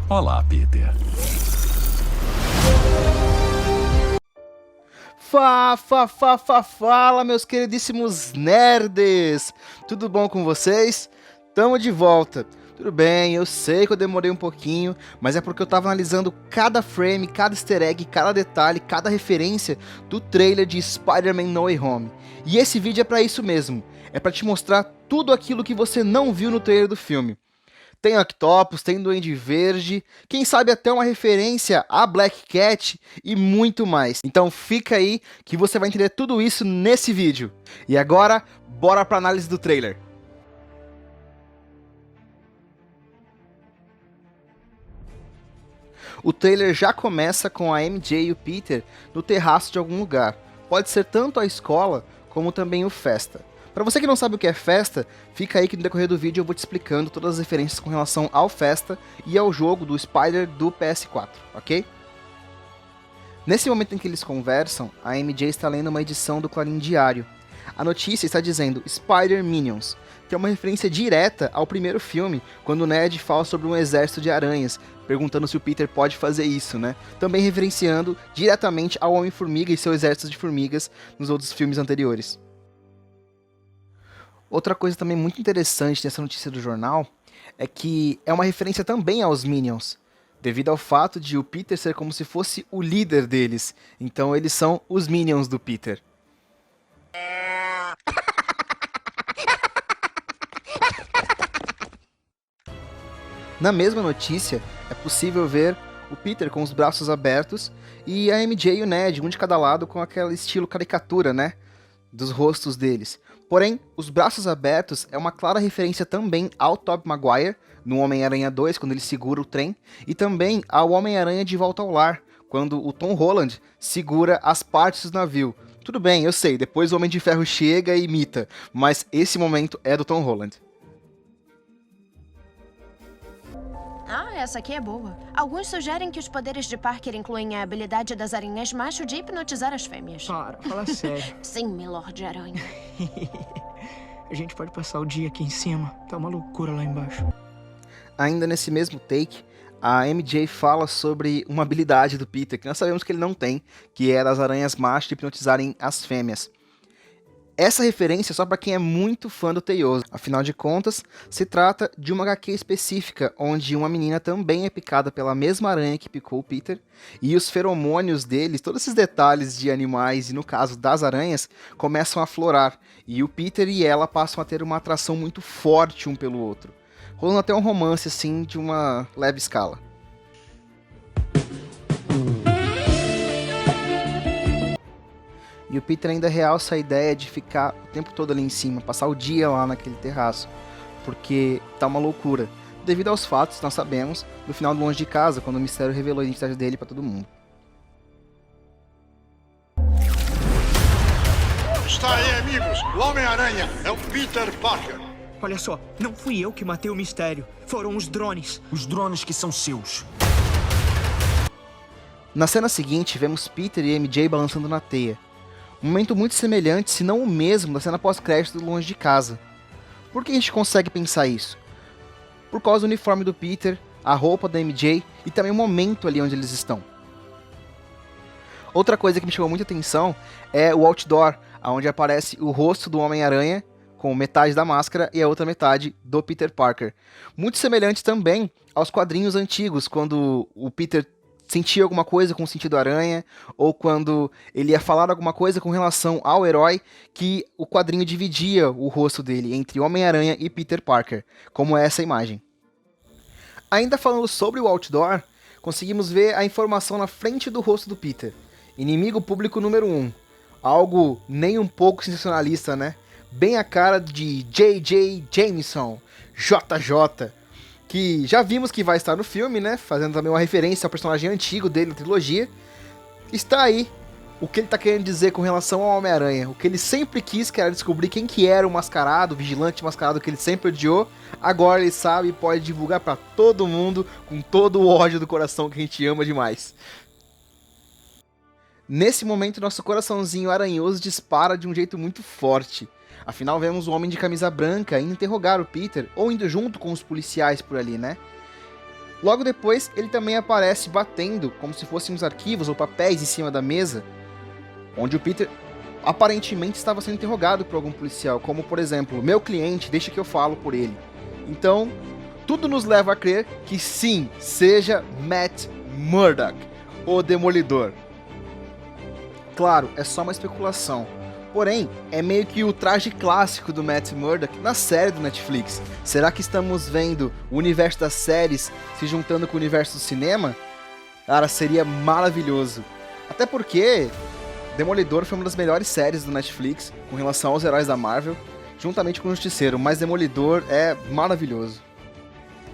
Olá, Peter. Fala, meus queridíssimos nerds! Tudo bom com vocês? Tamo de volta. Tudo bem, eu sei que eu demorei um pouquinho, mas é porque eu tava analisando cada frame, cada easter egg, cada detalhe, cada referência do trailer de Spider-Man No Way Home. E esse vídeo é pra isso mesmo, é pra te mostrar tudo aquilo que você não viu no trailer do filme. Tem Octopus, tem Duende Verde, quem sabe até uma referência a Black Cat e muito mais. Então fica aí que você vai entender tudo isso nesse vídeo. E agora, bora pra análise do trailer. O trailer já começa com a MJ e o Peter no terraço de algum lugar. Pode ser tanto a escola, como também o Festa. Para você que não sabe o que é Festa, fica aí que no decorrer do vídeo eu vou te explicando todas as referências com relação ao Festa e ao jogo do Spider do PS4, ok? Nesse momento em que eles conversam, a MJ está lendo uma edição do Clarim Diário. A notícia está dizendo Spider Minions, que é uma referência direta ao primeiro filme, quando o Ned fala sobre um exército de aranhas, perguntando se o Peter pode fazer isso, né? Também referenciando diretamente ao Homem-Formiga e seu exército de formigas nos outros filmes anteriores. Outra coisa também muito interessante nessa notícia do jornal é que é uma referência também aos Minions, devido ao fato de o Peter ser como se fosse o líder deles. Então eles são os Minions do Peter. Na mesma notícia, é possível ver o Peter com os braços abertos e a MJ e o Ned, um de cada lado, com aquele estilo caricatura, né? Dos rostos deles. Porém, os braços abertos é uma clara referência também ao Tobey Maguire, no Homem-Aranha 2, quando ele segura o trem, e também ao Homem-Aranha de Volta ao Lar, quando o Tom Holland segura as partes do navio. Tudo bem, eu sei, depois o Homem de Ferro chega e imita, mas esse momento é do Tom Holland. Ah, essa aqui é boa. Alguns sugerem que os poderes de Parker incluem a habilidade das aranhas macho de hipnotizar as fêmeas. Para, fala sério. Sim, Milord Aranha. A gente pode passar o dia aqui em cima. Tá uma loucura lá embaixo. Ainda nesse mesmo take, a MJ fala sobre uma habilidade do Peter, que nós sabemos que ele não tem, que é das aranhas macho de hipnotizarem as fêmeas. Essa referência é só para quem é muito fã do Teioso. Afinal de contas, se trata de uma HQ específica, onde uma menina também é picada pela mesma aranha que picou o Peter, e os feromônios deles, todos esses detalhes de animais, e no caso das aranhas, começam a florar, e o Peter e ela passam a ter uma atração muito forte um pelo outro, rolando até um romance assim de uma leve escala. E o Peter ainda realça a ideia de ficar o tempo todo ali em cima, passar o dia lá naquele terraço, porque tá uma loucura, devido aos fatos que nós sabemos no final do Longe de Casa, quando o mistério revelou a identidade dele para todo mundo. Está aí, amigos. O Homem-Aranha é o Peter Parker. Olha só, não fui eu que matei o mistério. Foram os drones. Os drones que são seus. Na cena seguinte, vemos Peter e MJ balançando na teia. Um momento muito semelhante, se não o mesmo, da cena pós-crédito do Longe de Casa. Por que a gente consegue pensar isso? Por causa do uniforme do Peter, a roupa da MJ e também o momento ali onde eles estão. Outra coisa que me chamou muita atenção é o outdoor, onde aparece o rosto do Homem-Aranha, com metade da máscara e a outra metade do Peter Parker. Muito semelhante também aos quadrinhos antigos, quando o Peter sentia alguma coisa com o sentido aranha, ou quando ele ia falar alguma coisa com relação ao herói, que o quadrinho dividia o rosto dele entre Homem-Aranha e Peter Parker, como é essa imagem. Ainda falando sobre o outdoor, conseguimos ver a informação na frente do rosto do Peter. Inimigo público número 1. Algo nem um pouco sensacionalista, né? Bem a cara de J.J. Jameson, JJ, que já vimos que vai estar no filme, né? Fazendo também uma referência ao personagem antigo dele na trilogia. Está aí o que ele está querendo dizer com relação ao Homem-Aranha. O que ele sempre quis, que era descobrir quem que era o mascarado, o vigilante mascarado que ele sempre odiou. Agora ele sabe e pode divulgar para todo mundo com todo o ódio do coração que a gente ama demais. Nesse momento, nosso coraçãozinho aranhoso dispara de um jeito muito forte. Afinal, vemos o Homem de Camisa Branca indo interrogar o Peter, ou indo junto com os policiais por ali, né? Logo depois, ele também aparece batendo, como se fossem uns arquivos ou papéis em cima da mesa, onde o Peter aparentemente estava sendo interrogado por algum policial, como por exemplo, meu cliente, deixa que eu falo por ele. Então, tudo nos leva a crer que sim, seja Matt Murdock, o Demolidor. Claro, é só uma especulação. Porém, é meio que o traje clássico do Matt Murdock na série do Netflix. Será que estamos vendo o universo das séries se juntando com o universo do cinema? Cara, seria maravilhoso. Até porque Demolidor foi uma das melhores séries do Netflix com relação aos heróis da Marvel, juntamente com o Justiceiro, mas Demolidor é maravilhoso.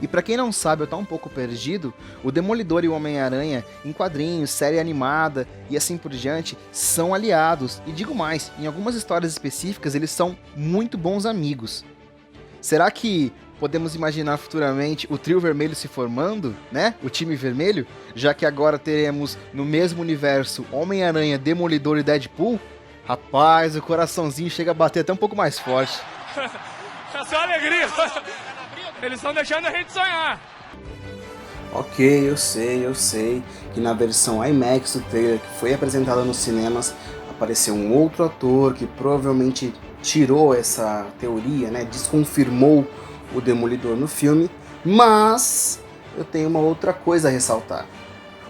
E pra quem não sabe ou tá um pouco perdido, o Demolidor e o Homem-Aranha, em quadrinhos, série animada e assim por diante, são aliados. E digo mais, em algumas histórias específicas eles são muito bons amigos. Será que podemos imaginar futuramente o trio vermelho se formando, né? O time vermelho? Já que agora teremos no mesmo universo Homem-Aranha, Demolidor e Deadpool? Rapaz, o coraçãozinho chega a bater até um pouco mais forte. É só alegria. Eles estão deixando a gente sonhar. Ok, eu sei que na versão IMAX do trailer que foi apresentada nos cinemas apareceu um outro ator que provavelmente tirou essa teoria, né, desconfirmou o Demolidor no filme, mas eu tenho uma outra coisa a ressaltar.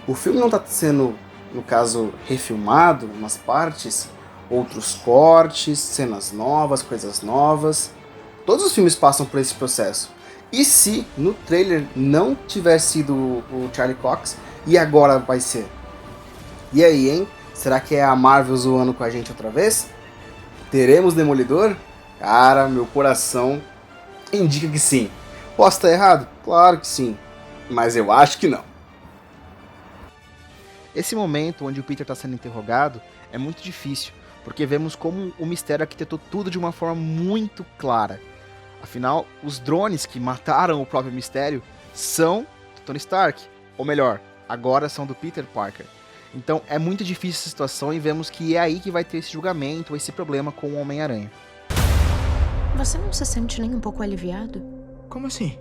O filme não está sendo, no caso, refilmado, umas partes, outros cortes, cenas novas, coisas novas. Todos os filmes passam por esse processo. E se no trailer não tivesse sido o Charlie Cox, e agora vai ser? E aí, hein? Será que é a Marvel zoando com a gente outra vez? Teremos Demolidor? Cara, meu coração indica que sim. Posso estar errado? Claro que sim. Mas eu acho que não. Esse momento onde o Peter está sendo interrogado é muito difícil, porque vemos como o mistério arquitetou tudo de uma forma muito clara. Afinal, os drones que mataram o próprio Mistério são do Tony Stark. Ou melhor, agora são do Peter Parker. Então é muito difícil essa situação e vemos que é aí que vai ter esse julgamento, esse problema com o Homem-Aranha. Você não se sente nem um pouco aliviado? Como assim?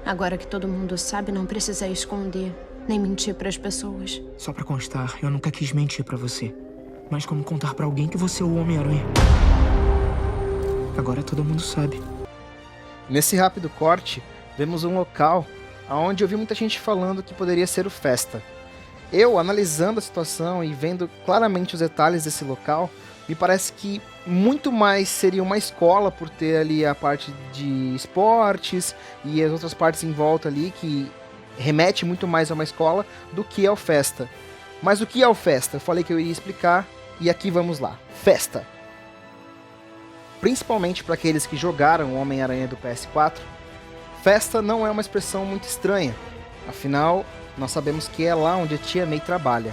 Agora que todo mundo sabe, não precisa esconder, nem mentir pras pessoas. Só pra constar, eu nunca quis mentir pra você. Mas como contar pra alguém que você é o Homem-Aranha? Agora todo mundo sabe. Nesse rápido corte, vemos um local onde eu vi muita gente falando que poderia ser o Festa. Eu, analisando a situação e vendo claramente os detalhes desse local, me parece que muito mais seria uma escola por ter ali a parte de esportes e as outras partes em volta ali que remete muito mais a uma escola do que ao Festa. Mas o que é o Festa? Eu falei que eu iria explicar e aqui vamos lá. Festa. Principalmente para aqueles que jogaram o Homem-Aranha do PS4, Festa não é uma expressão muito estranha. Afinal, nós sabemos que é lá onde a Tia May trabalha.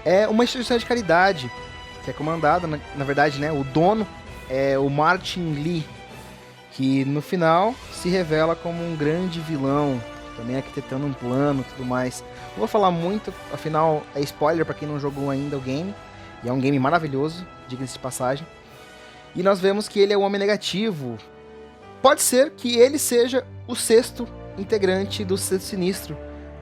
É uma instituição de caridade, que é comandada, na verdade, né, o dono é o Martin Lee, que no final se revela como um grande vilão, também arquitetando um plano e tudo mais. Não vou falar muito, afinal é spoiler para quem não jogou ainda o game, e é um game maravilhoso, diga-se de passagem. E nós vemos que ele é o Homem Negativo. Pode ser que ele seja o sexto integrante do Sexteto Sinistro,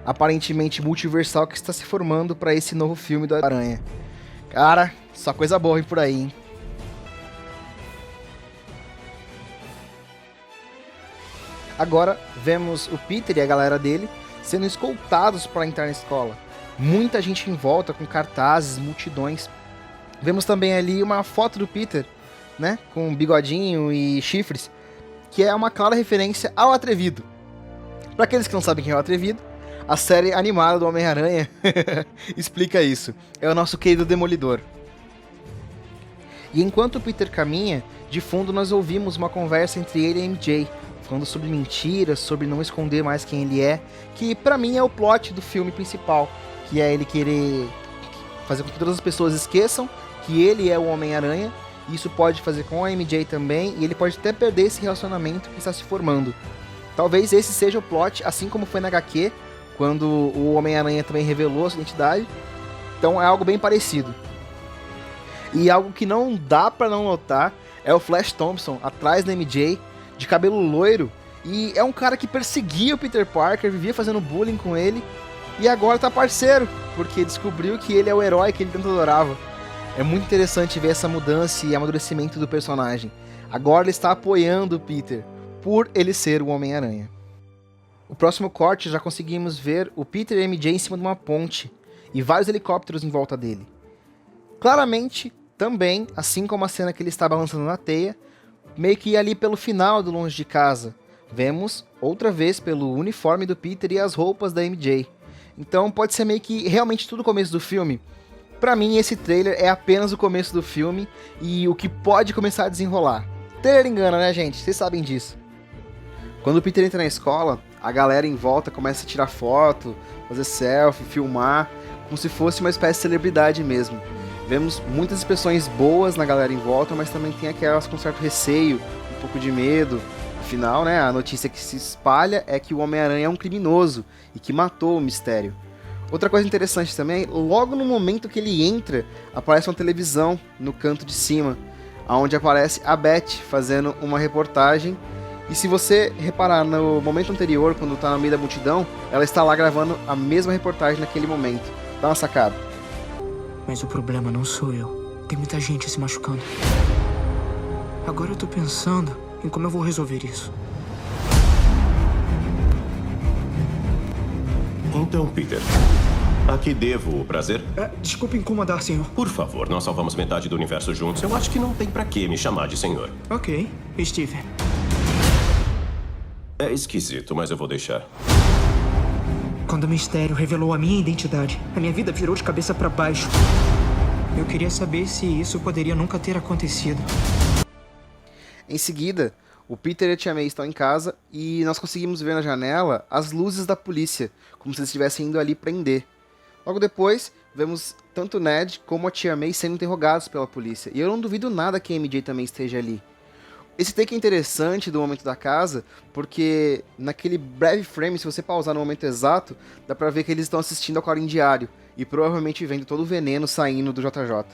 aparentemente multiversal, que está se formando para esse novo filme do Aranha. Cara, só coisa boa por aí, hein? Agora vemos o Peter e a galera dele sendo escoltados para entrar na escola. Muita gente em volta com cartazes, multidões. Vemos também ali uma foto do Peter, né, com bigodinho e chifres, que é uma clara referência ao Atrevido. Para aqueles que não sabem quem é o Atrevido, a série animada do Homem-Aranha explica isso. É o nosso querido Demolidor. E enquanto o Peter caminha, de fundo nós ouvimos uma conversa entre ele e a MJ, falando sobre mentiras, sobre não esconder mais quem ele é, que pra mim é o plot do filme principal, que é ele querer fazer com que todas as pessoas esqueçam que ele é o Homem-Aranha. Isso pode fazer com a MJ também, e ele pode até perder esse relacionamento que está se formando. Talvez esse seja o plot, assim como foi na HQ, quando o Homem-Aranha também revelou a sua identidade. Então é algo bem parecido. E algo que não dá pra não notar é o Flash Thompson atrás da MJ, de cabelo loiro, e é um cara que perseguia o Peter Parker, vivia fazendo bullying com ele, e agora tá parceiro, porque descobriu que ele é o herói que ele tanto adorava. É muito interessante ver essa mudança e amadurecimento do personagem. Agora ele está apoiando o Peter, por ele ser o Homem-Aranha. O próximo corte já conseguimos ver o Peter e a MJ em cima de uma ponte, e vários helicópteros em volta dele. Claramente, também, assim como a cena que ele está balançando na teia, meio que ali pelo final do Longe de Casa, vemos outra vez pelo uniforme do Peter e as roupas da MJ. Então pode ser meio que realmente tudo o começo do filme. Pra mim esse trailer é apenas o começo do filme e o que pode começar a desenrolar. Trailer engana, né, gente? Vocês sabem disso. Quando o Peter entra na escola, a galera em volta começa a tirar foto, fazer selfie, filmar, como se fosse uma espécie de celebridade mesmo. Vemos muitas expressões boas na galera em volta, mas também tem aquelas com certo receio, um pouco de medo. Afinal, né, a notícia que se espalha é que o Homem-Aranha é um criminoso e que matou o Mistério. Outra coisa interessante também, logo no momento que ele entra, aparece uma televisão no canto de cima, onde aparece a Beth fazendo uma reportagem. E se você reparar no momento anterior, quando está no meio da multidão, ela está lá gravando a mesma reportagem naquele momento. Dá uma sacada. Mas o problema não sou eu. Tem muita gente se machucando. Agora eu tô pensando em como eu vou resolver isso. Então, Peter, a que devo o prazer? Desculpe incomodar, senhor. Por favor, nós salvamos metade do universo juntos. Eu acho que não tem pra que me chamar de senhor. Ok, Steven. É esquisito, mas eu vou deixar. Quando o Mistério revelou a minha identidade, a minha vida virou de cabeça pra baixo. Eu queria saber se isso poderia nunca ter acontecido. Em seguida, o Peter e a Tia May estão em casa e nós conseguimos ver na janela as luzes da polícia, como se eles estivessem indo ali prender. Logo depois, vemos tanto o Ned como a Tia May sendo interrogados pela polícia, e eu não duvido nada que a MJ também esteja ali. Esse take é interessante do momento da casa, porque naquele breve frame, se você pausar no momento exato, dá pra ver que eles estão assistindo ao Clarim Diário, e provavelmente vendo todo o veneno saindo do JJ.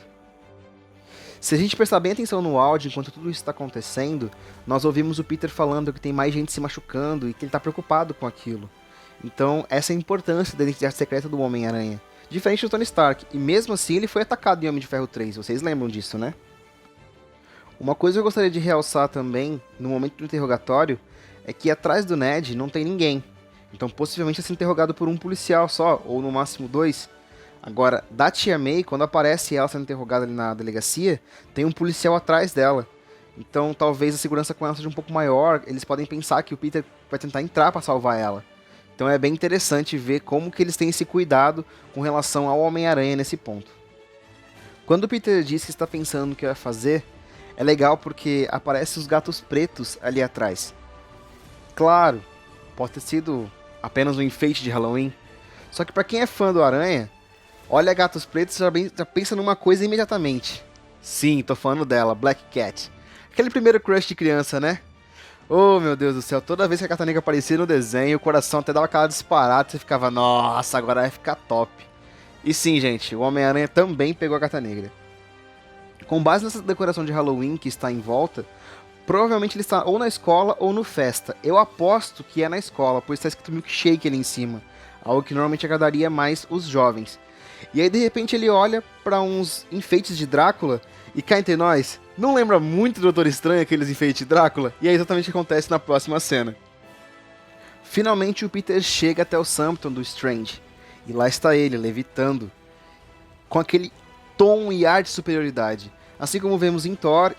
Se a gente prestar bem atenção no áudio enquanto tudo isso está acontecendo, nós ouvimos o Peter falando que tem mais gente se machucando e que ele está preocupado com aquilo. Então, essa é a importância da identidade secreta do Homem-Aranha. Diferente do Tony Stark, e mesmo assim ele foi atacado em Homem de Ferro 3, vocês lembram disso, né? Uma coisa que eu gostaria de realçar também, no momento do interrogatório, é que atrás do Ned não tem ninguém. Então possivelmente é ser interrogado por um policial só, ou no máximo 2. Agora, da Tia May, quando aparece ela sendo interrogada ali na delegacia, tem um policial atrás dela. Então talvez a segurança com ela seja um pouco maior, eles podem pensar que o Peter vai tentar entrar para salvar ela. Então é bem interessante ver como que eles têm esse cuidado com relação ao Homem-Aranha nesse ponto. Quando o Peter diz que está pensando no que vai fazer, é legal porque aparecem os gatos pretos ali atrás. Claro, pode ter sido apenas um enfeite de Halloween, só que para quem é fã do Aranha, olha gatos pretos e já pensa numa coisa imediatamente. Sim, tô falando dela, Black Cat. Aquele primeiro crush de criança, né? Oh, meu Deus do céu, toda vez que a Gata Negra aparecia no desenho, o coração até dava aquela disparada e você ficava, nossa, agora vai ficar top. E sim, gente, o Homem-Aranha também pegou a Gata Negra. Com base nessa decoração de Halloween que está em volta, provavelmente ele está ou na escola ou no festa. Eu aposto que é na escola, pois está escrito milkshake ali em cima, algo que normalmente agradaria mais os jovens. E aí de repente ele olha para uns enfeites de Drácula e cá entre nós, não lembra muito do Doutor Estranho aqueles enfeites de Drácula? E é exatamente o que acontece na próxima cena. Finalmente o Peter chega até o Sumpton do Strange, e lá está ele, levitando, com aquele tom e ar de superioridade, assim como vemos em Thor.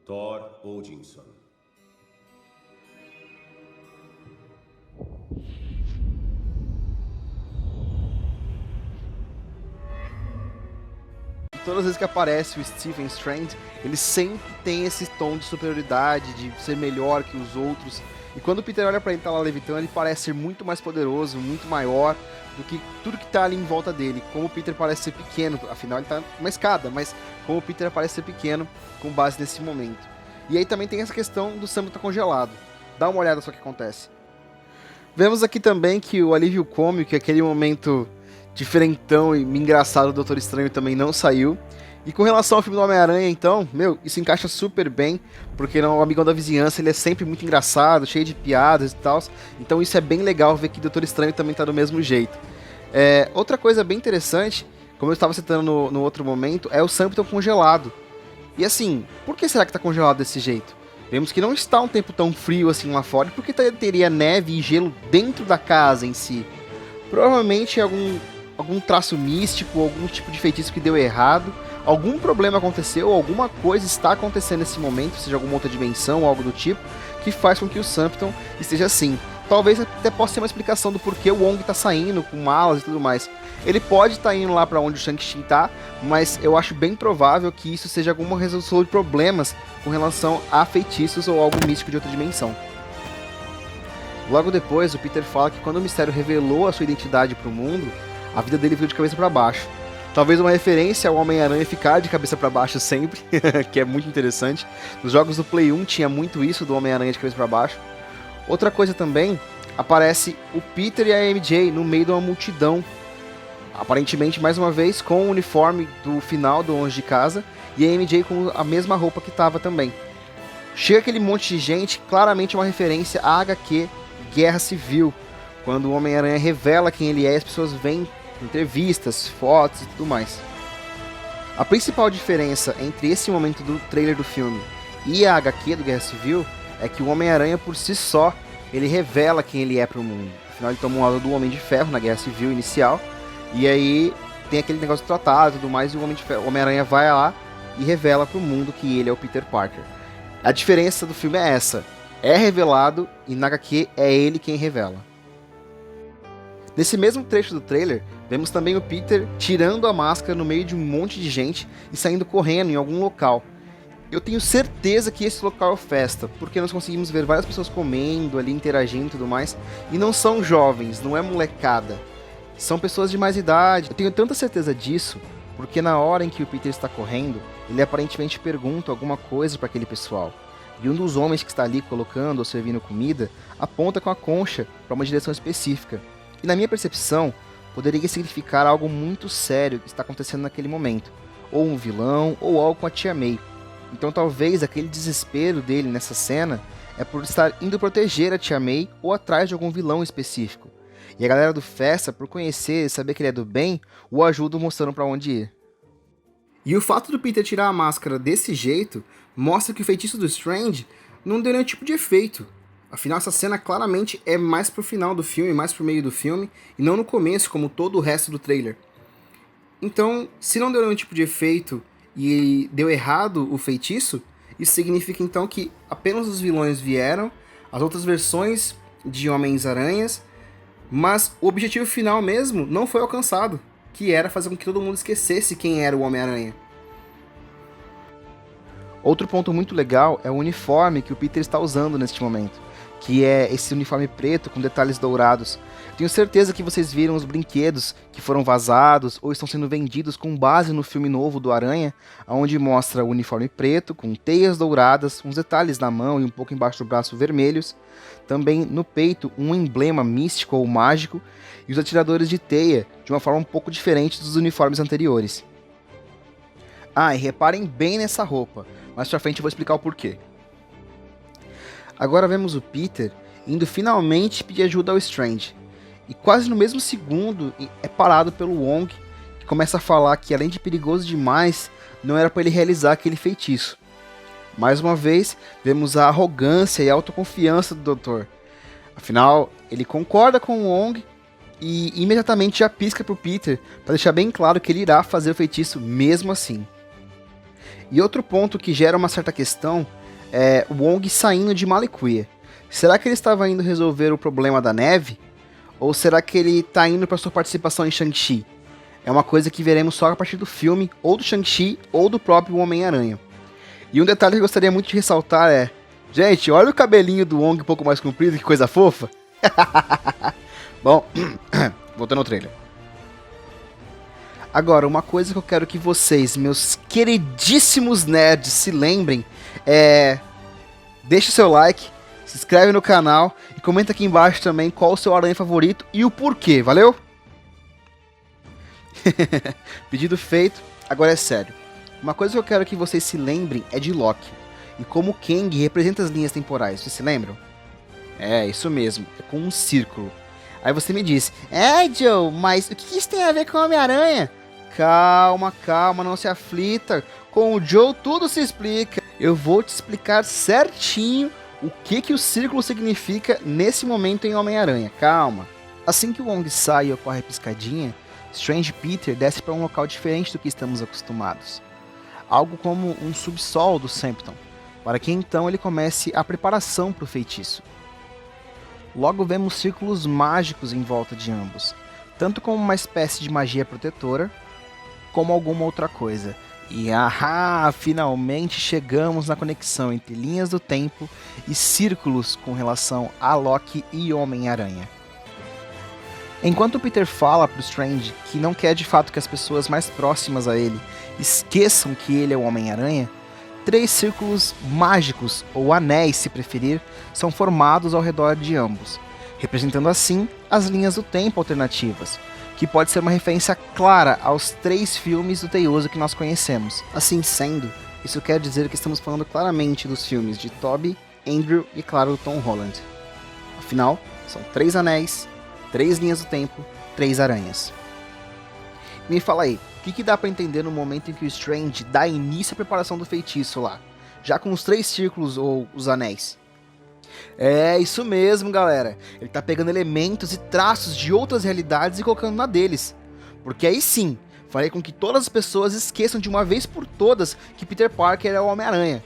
Thor Odinson. Todas as vezes que aparece o Stephen Strange, ele sempre tem esse tom de superioridade, de ser melhor que os outros. E quando o Peter olha pra ele, tá lá levitando, ele parece ser muito mais poderoso, muito maior do que tudo que tá ali em volta dele. Como o Peter parece ser pequeno, afinal ele tá numa escada, mas como o Peter parece ser pequeno com base nesse momento. E aí também tem essa questão do Sam tá congelado. Dá uma olhada só o que acontece. Vemos aqui também que o alívio cômico, aquele momento diferentão e engraçado do Doutor Estranho também não saiu. E com relação ao filme do Homem-Aranha, então, isso encaixa super bem, porque o Amigão da Vizinhança, ele é sempre muito engraçado, cheio de piadas e tal. Então isso é bem legal ver que Doutor Estranho também tá do mesmo jeito. Outra coisa bem interessante, como eu estava citando no outro momento, é o Sumpton congelado. E assim, por que será que tá congelado desse jeito? Vemos que não está um tempo tão frio assim lá fora, porque teria neve e gelo dentro da casa em si. Provavelmente algum traço místico, algum tipo de feitiço que deu errado, algum problema aconteceu, alguma coisa está acontecendo nesse momento, seja alguma outra dimensão ou algo do tipo, que faz com que o Sumpton esteja assim. Talvez até possa ter uma explicação do porquê o Wong tá saindo com malas e tudo mais. Ele pode estar indo lá para onde o Shang-Chi tá, mas eu acho bem provável que isso seja alguma resolução de problemas com relação a feitiços ou algo místico de outra dimensão. Logo depois, o Peter fala que quando o Mistério revelou a sua identidade para o mundo, a vida dele veio de cabeça para baixo. Talvez uma referência ao Homem-Aranha ficar de cabeça para baixo sempre, que é muito interessante. Nos jogos do Play 1 tinha muito isso do Homem-Aranha de cabeça para baixo. Outra coisa também, aparece o Peter e a MJ no meio de uma multidão. Aparentemente, mais uma vez, com o uniforme do final do Longe de Casa e a MJ com a mesma roupa que estava também. Chega aquele monte de gente, claramente uma referência à HQ Guerra Civil, quando o Homem-Aranha revela quem ele é e as pessoas veem entrevistas, fotos e tudo mais. A principal diferença entre esse momento do trailer do filme e a HQ do Guerra Civil é que o Homem-Aranha por si só, ele revela quem ele é para o mundo. Afinal, ele toma um lado do Homem de Ferro na Guerra Civil inicial, e aí tem aquele negócio do tratado e tudo mais, e o Homem-Aranha vai lá e revela para o mundo que ele é o Peter Parker. A diferença do filme é essa, é revelado e na HQ é ele quem revela. Nesse mesmo trecho do trailer, vemos também o Peter tirando a máscara no meio de um monte de gente e saindo correndo em algum local. Eu tenho certeza que esse local é festa, porque nós conseguimos ver várias pessoas comendo ali, interagindo e tudo mais, e não são jovens, não é molecada. São pessoas de mais idade. Eu tenho tanta certeza disso, porque na hora em que o Peter está correndo, ele aparentemente pergunta alguma coisa para aquele pessoal. E um dos homens que está ali colocando ou servindo comida aponta com a concha para uma direção específica. E na minha percepção, poderia significar algo muito sério que está acontecendo naquele momento. Ou um vilão, ou algo com a Tia May. Então talvez aquele desespero dele nessa cena é por estar indo proteger a Tia May ou atrás de algum vilão específico. E a galera do Festa, por conhecer e saber que ele é do bem, o ajudam mostrando para onde ir. E o fato do Peter tirar a máscara desse jeito mostra que o feitiço do Strange não deu nenhum tipo de efeito. Afinal, essa cena claramente é mais pro final do filme, mais pro meio do filme, e não no começo, como todo o resto do trailer. Então, se não deu nenhum tipo de efeito e deu errado o feitiço, isso significa então que apenas os vilões vieram, as outras versões de Homens-Aranhas, mas o objetivo final mesmo não foi alcançado, que era fazer com que todo mundo esquecesse quem era o Homem-Aranha. Outro ponto muito legal é o uniforme que o Peter está usando neste momento, que é esse uniforme preto com detalhes dourados. Tenho certeza que vocês viram os brinquedos que foram vazados ou estão sendo vendidos com base no filme novo do Aranha, onde mostra o uniforme preto com teias douradas, uns detalhes na mão e um pouco embaixo do braço vermelhos. Também no peito um emblema místico ou mágico e os atiradores de teia de uma forma um pouco diferente dos uniformes anteriores. Ah, e reparem bem nessa roupa, mais pra frente eu vou explicar o porquê. Agora vemos o Peter indo finalmente pedir ajuda ao Strange. E quase no mesmo segundo é parado pelo Wong, que começa a falar que além de perigoso demais, não era para ele realizar aquele feitiço. Mais uma vez, vemos a arrogância e a autoconfiança do Doutor. Afinal, ele concorda com o Wong e imediatamente já pisca pro Peter para deixar bem claro que ele irá fazer o feitiço mesmo assim. E outro ponto que gera uma certa questão é o Wong saindo de Malekuia. Será que ele estava indo resolver o problema da neve? Ou será que ele está indo para sua participação em Shang-Chi? É uma coisa que veremos só a partir do filme, ou do Shang-Chi, ou do próprio Homem-Aranha. E um detalhe que eu gostaria muito de ressaltar é... Gente, olha o cabelinho do Wong um pouco mais comprido, que coisa fofa! Bom, voltando ao trailer. Agora, uma coisa que eu quero que vocês, meus queridíssimos nerds, se lembrem é... Deixe o seu like, se inscreve no canal e comenta aqui embaixo também qual o seu aranha favorito e o porquê, valeu? Pedido feito, agora é sério. Uma coisa que eu quero que vocês se lembrem é de Loki. E como o Kang representa as linhas temporais, vocês se lembram? É, isso mesmo, é com um círculo. Aí você me disse, Joe, mas o que isso tem a ver com o Homem-Aranha? Calma, calma, não se aflita. Com o Joe tudo se explica. Eu vou te explicar certinho o que o círculo significa nesse momento em Homem-Aranha. Calma. Assim que o Wong sai e ocorre a piscadinha, Strange Peter desce para um local diferente do que estamos acostumados. Algo como um subsolo do Sempton, para que então ele comece a preparação para o feitiço. Logo vemos círculos mágicos em volta de ambos, tanto como uma espécie de magia protetora, como alguma outra coisa. E finalmente chegamos na conexão entre linhas do tempo e círculos com relação a Loki e Homem-Aranha. Enquanto Peter fala para o Strange que não quer de fato que as pessoas mais próximas a ele esqueçam que ele é o Homem-Aranha, 3 círculos mágicos, ou anéis se preferir, são formados ao redor de ambos, representando assim as linhas do tempo alternativas, que pode ser uma referência clara aos 3 filmes do Teioso que nós conhecemos. Assim sendo, isso quer dizer que estamos falando claramente dos filmes de Tobey, Andrew e, claro, do Tom Holland. Afinal, são 3 anéis, 3 linhas do tempo, 3 aranhas. Me fala aí, o que dá pra entender no momento em que o Strange dá início à preparação do feitiço lá? Já com os 3 círculos ou os anéis? É, isso mesmo, galera. Ele tá pegando elementos e traços de outras realidades e colocando na deles. Porque aí sim, farei com que todas as pessoas esqueçam de uma vez por todas que Peter Parker é o Homem-Aranha.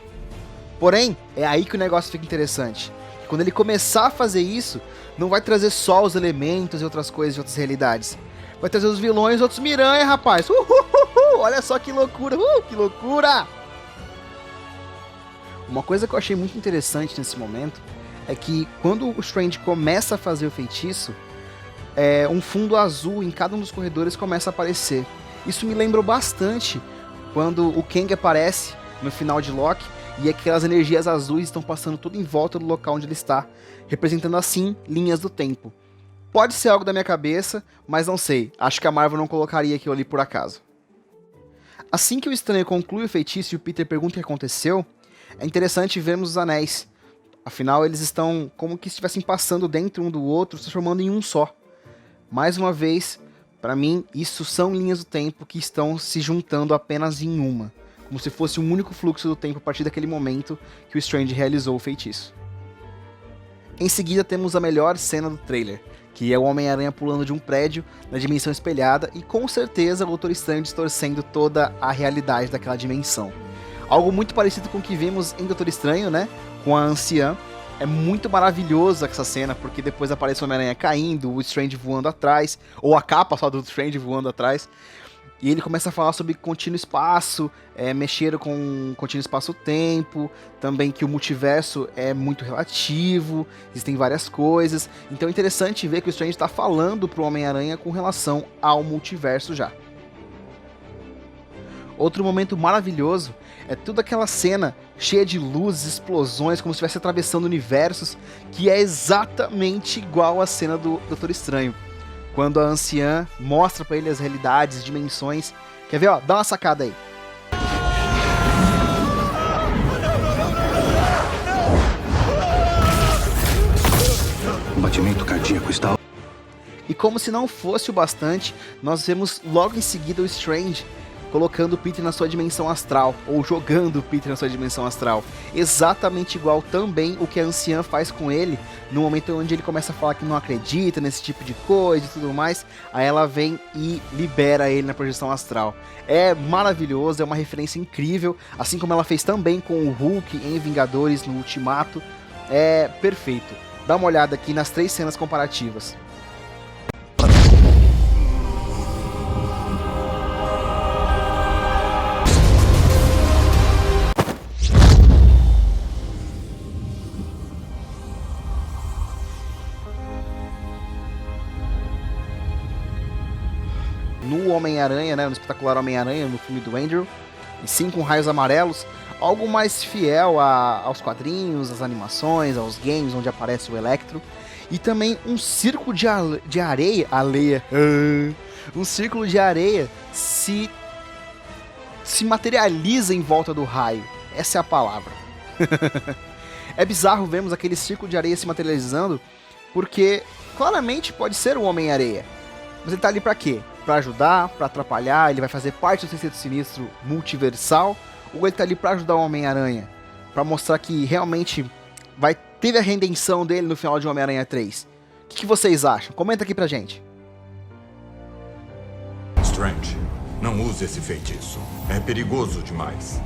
Porém, é aí que o negócio fica interessante. Quando ele começar a fazer isso, não vai trazer só os elementos e outras coisas de outras realidades. Vai trazer os vilões e outros Miranha, rapaz. Olha só que loucura, que loucura! Uma coisa que eu achei muito interessante nesse momento é que quando o Strange começa a fazer o feitiço, um fundo azul em cada um dos corredores começa a aparecer. Isso me lembrou bastante quando o Kang aparece no final de Loki e aquelas energias azuis estão passando tudo em volta do local onde ele está, representando assim linhas do tempo. Pode ser algo da minha cabeça, mas não sei. Acho que a Marvel não colocaria aquilo ali por acaso. Assim que o Estranho conclui o feitiço e o Peter pergunta o que aconteceu, é interessante vermos os anéis. Afinal, eles estão como que estivessem passando dentro um do outro, se transformando em um só. Mais uma vez, para mim, isso são linhas do tempo que estão se juntando apenas em uma. Como se fosse um único fluxo do tempo a partir daquele momento que o Strange realizou o feitiço. Em seguida, temos a melhor cena do trailer, que é o Homem-Aranha pulando de um prédio na dimensão espelhada e com certeza o Doutor Estranho distorcendo toda a realidade daquela dimensão. Algo muito parecido com o que vimos em Doutor Estranho, né? Com a Anciã. É muito maravilhoso essa cena, porque depois aparece o Homem-Aranha caindo, o Strange voando atrás, ou a capa só do Strange voando atrás. E ele começa a falar sobre contínuo espaço, mexer com contínuo espaço-tempo, também que o multiverso é muito relativo, existem várias coisas. Então é interessante ver que o Strange está falando para o Homem-Aranha com relação ao multiverso já. Outro momento maravilhoso é toda aquela cena cheia de luzes, explosões, como se estivesse atravessando universos, que é exatamente igual à cena do Doutor Estranho. Quando a Anciã mostra pra ele as realidades, dimensões. Quer ver, ó? Dá uma sacada aí. O batimento cardíaco está... E como se não fosse o bastante, nós vemos logo em seguida o Strange colocando o Peter na sua dimensão astral, ou jogando o Peter na sua dimensão astral. Exatamente igual também o que a Anciã faz com ele, no momento onde ele começa a falar que não acredita nesse tipo de coisa e tudo mais, aí ela vem e libera ele na projeção astral. É maravilhoso, é uma referência incrível, assim como ela fez também com o Hulk em Vingadores no Ultimato. É perfeito. Dá uma olhada aqui nas 3 cenas comparativas. No Homem-Aranha, né, no espetacular Homem-Aranha, no filme do Andrew, e sim com raios amarelos, algo mais fiel aos quadrinhos, às animações, aos games onde aparece o Electro, e também um circo de areia, um círculo de areia se materializa em volta do raio. Essa é a palavra. É bizarro vermos aquele círculo de areia se materializando, porque claramente pode ser o Homem-Areia. Mas ele tá ali pra quê? Pra ajudar, pra atrapalhar, ele vai fazer parte do Sexteto Sinistro multiversal, ou ele tá ali pra ajudar o Homem-Aranha? Pra mostrar que realmente teve a redenção dele no final de Homem-Aranha 3. O que vocês acham? Comenta aqui pra gente. Strange, não use esse feitiço. É perigoso demais.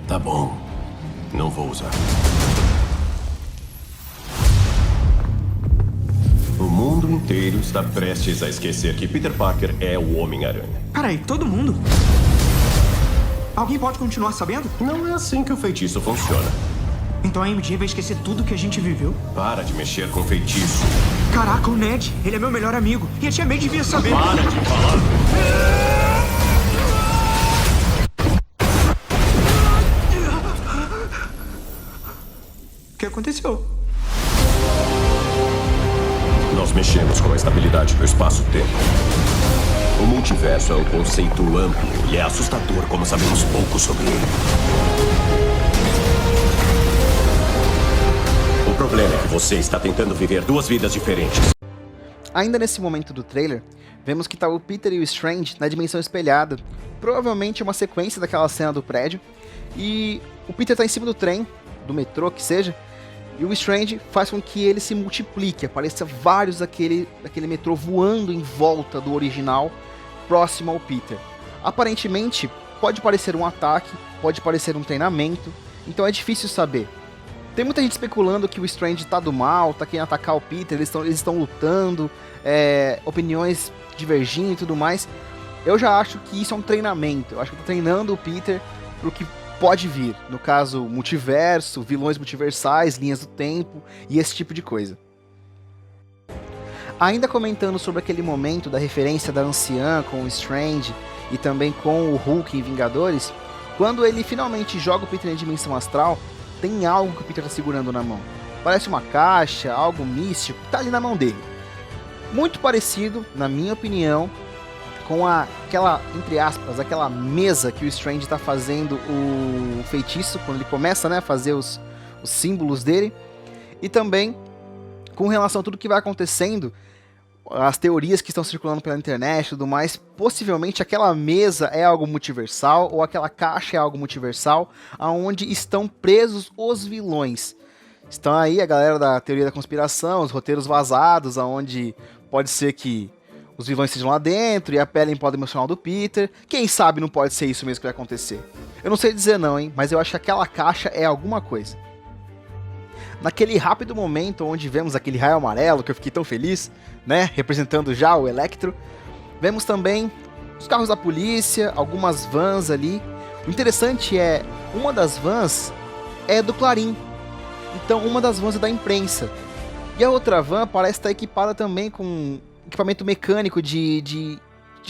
Tá bom. Não vou usar. O mundo inteiro está prestes a esquecer que Peter Parker é o Homem-Aranha. Peraí, todo mundo? Alguém pode continuar sabendo? Não é assim que o feitiço funciona. Então a MJ vai esquecer tudo que a gente viveu? Para de mexer com feitiço. Caraca, o Ned, ele é meu melhor amigo. E a Tia May devia saber. Para de falar. O que aconteceu? Nós mexemos com a estabilidade do espaço-tempo. O multiverso é um conceito amplo e é assustador como sabemos pouco sobre ele. O problema é que você está tentando viver duas vidas diferentes. Ainda nesse momento do trailer, vemos que tá o Peter e o Strange na dimensão espelhada. Provavelmente uma sequência daquela cena do prédio. E o Peter tá em cima do trem, do metrô que seja, e o Strange faz com que ele se multiplique, apareça vários daquele metrô voando em volta do original, próximo ao Peter. Aparentemente, pode parecer um ataque, pode parecer um treinamento, então é difícil saber. Tem muita gente especulando que o Strange tá do mal, tá querendo atacar o Peter, eles estão lutando, opiniões divergindo e tudo mais. Eu já acho que isso é um treinamento, eu acho que tá treinando o Peter pro que pode vir, no caso, multiverso, vilões multiversais, linhas do tempo e esse tipo de coisa. Ainda comentando sobre aquele momento da referência da anciã com o Strange e também com o Hulk em Vingadores, quando ele finalmente joga o Peter na dimensão astral, tem algo que o Peter tá segurando na mão. Parece uma caixa, algo místico, tá ali na mão dele. Muito parecido, na minha opinião, com aquela, entre aspas, aquela mesa que o Strange tá fazendo o feitiço, quando ele começa, né, a fazer os símbolos dele. E também com relação a tudo que vai acontecendo, as teorias que estão circulando pela internet e tudo mais, possivelmente aquela mesa é algo multiversal, ou aquela caixa é algo multiversal, aonde estão presos os vilões. Estão aí a galera da teoria da conspiração, os roteiros vazados, aonde pode ser que os vilões estejam lá dentro e apelem para o emocional do Peter. Quem sabe não pode ser isso mesmo que vai acontecer. Eu não sei dizer não, hein, mas eu acho que aquela caixa é alguma coisa. Naquele rápido momento onde vemos aquele raio amarelo, que eu fiquei tão feliz, né, representando já o Electro, vemos também os carros da polícia, algumas vans ali. O interessante é, uma das vans é do Clarim, então uma das vans é da imprensa. E a outra van parece estar equipada também com equipamento mecânico de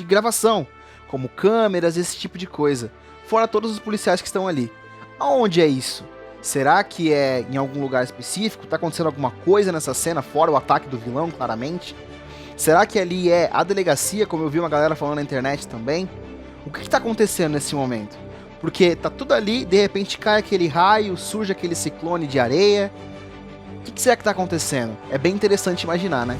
gravação, como câmeras, esse tipo de coisa. Fora todos os policiais que estão ali. Aonde é isso? Será que é em algum lugar específico? Tá acontecendo alguma coisa nessa cena, fora o ataque do vilão, claramente? Será que ali é a delegacia, como eu vi uma galera falando na internet também? O que tá acontecendo nesse momento? Porque tá tudo ali, de repente cai aquele raio, surge aquele ciclone de areia. O que será que tá acontecendo? É bem interessante imaginar, né?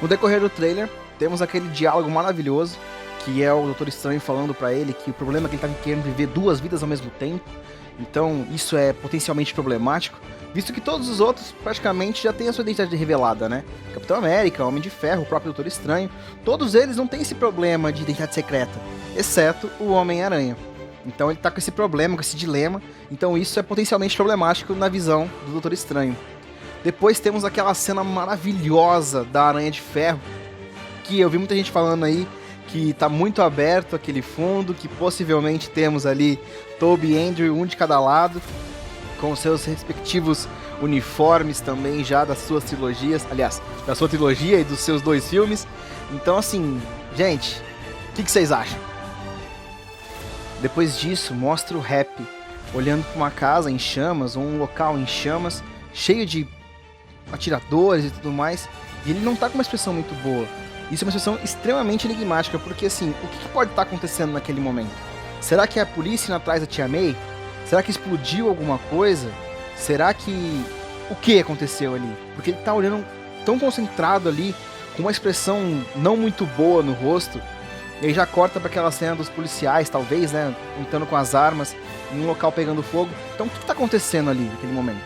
No decorrer do trailer, temos aquele diálogo maravilhoso, que é o Doutor Estranho falando pra ele que o problema é que ele tá querendo viver duas vidas ao mesmo tempo. Então isso é potencialmente problemático, visto que todos os outros praticamente já têm a sua identidade revelada, né? Capitão América, Homem de Ferro, o próprio Doutor Estranho, todos eles não têm esse problema de identidade secreta, exceto o Homem-Aranha. Então ele tá com esse problema, com esse dilema, então isso é potencialmente problemático na visão do Doutor Estranho. Depois temos aquela cena maravilhosa da Aranha de Ferro, que eu vi muita gente falando aí que tá muito aberto aquele fundo, que possivelmente temos ali Tobey e Andrew, um de cada lado, com seus respectivos uniformes também já das suas trilogias, aliás, da sua trilogia e dos seus dois filmes. Então assim, gente, o que vocês acham? Depois disso, mostra o Happy olhando para uma casa em chamas, ou um local em chamas, cheio de atiradores e tudo mais, E ele não tá com uma expressão muito boa. Isso é uma expressão extremamente enigmática, porque assim, o que pode estar acontecendo naquele momento? Será que é a polícia indo atrás da Tia May? Será que explodiu alguma coisa? Será que... O que aconteceu ali? Porque ele tá olhando tão concentrado ali, com uma expressão não muito boa no rosto, e aí já corta para aquela cena dos policiais, talvez, né, lutando com as armas, em um local pegando fogo. Então o que tá acontecendo ali naquele momento?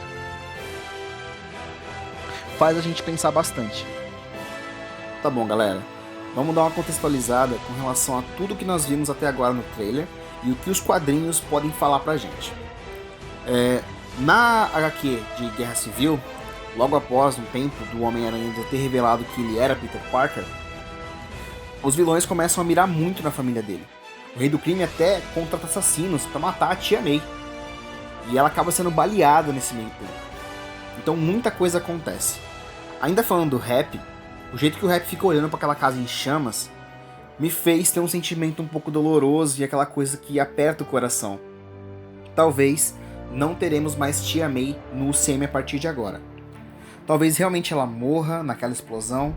Faz a gente pensar bastante. Tá bom, galera. Vamos dar uma contextualizada com relação a tudo que nós vimos até agora no trailer e o que os quadrinhos podem falar pra gente. Na HQ de Guerra Civil, logo após um tempo do Homem-Aranha ter revelado que ele era Peter Parker, os vilões começam a mirar muito na família dele. O Rei do Crime até contrata assassinos para matar a Tia May. E ela acaba sendo baleada nesse meio tempo. Então muita coisa acontece. Ainda falando do Rap, o jeito que o Rap fica olhando para aquela casa em chamas me fez ter um sentimento um pouco doloroso e aquela coisa que aperta o coração. Talvez não teremos mais Tia May no UCM a partir de agora. Talvez realmente ela morra naquela explosão,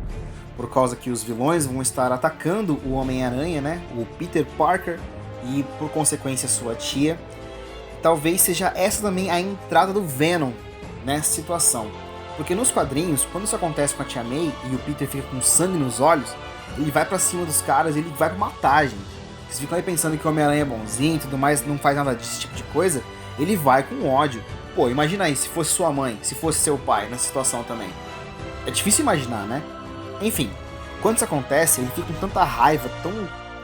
por causa que os vilões vão estar atacando o Homem-Aranha, né? O Peter Parker e por consequência sua tia. Talvez seja essa também a entrada do Venom nessa situação. Porque nos quadrinhos, quando isso acontece com a Tia May e o Peter fica com sangue nos olhos, ele vai pra cima dos caras, ele vai pra matar, gente. Vocês ficam aí pensando que o Homem-Aranha é bonzinho e tudo mais, não faz nada desse tipo de coisa, ele vai com ódio. Pô, imagina aí, se fosse sua mãe, se fosse seu pai nessa situação também. É difícil imaginar, né? Enfim, quando isso acontece, ele fica com tanta raiva, tão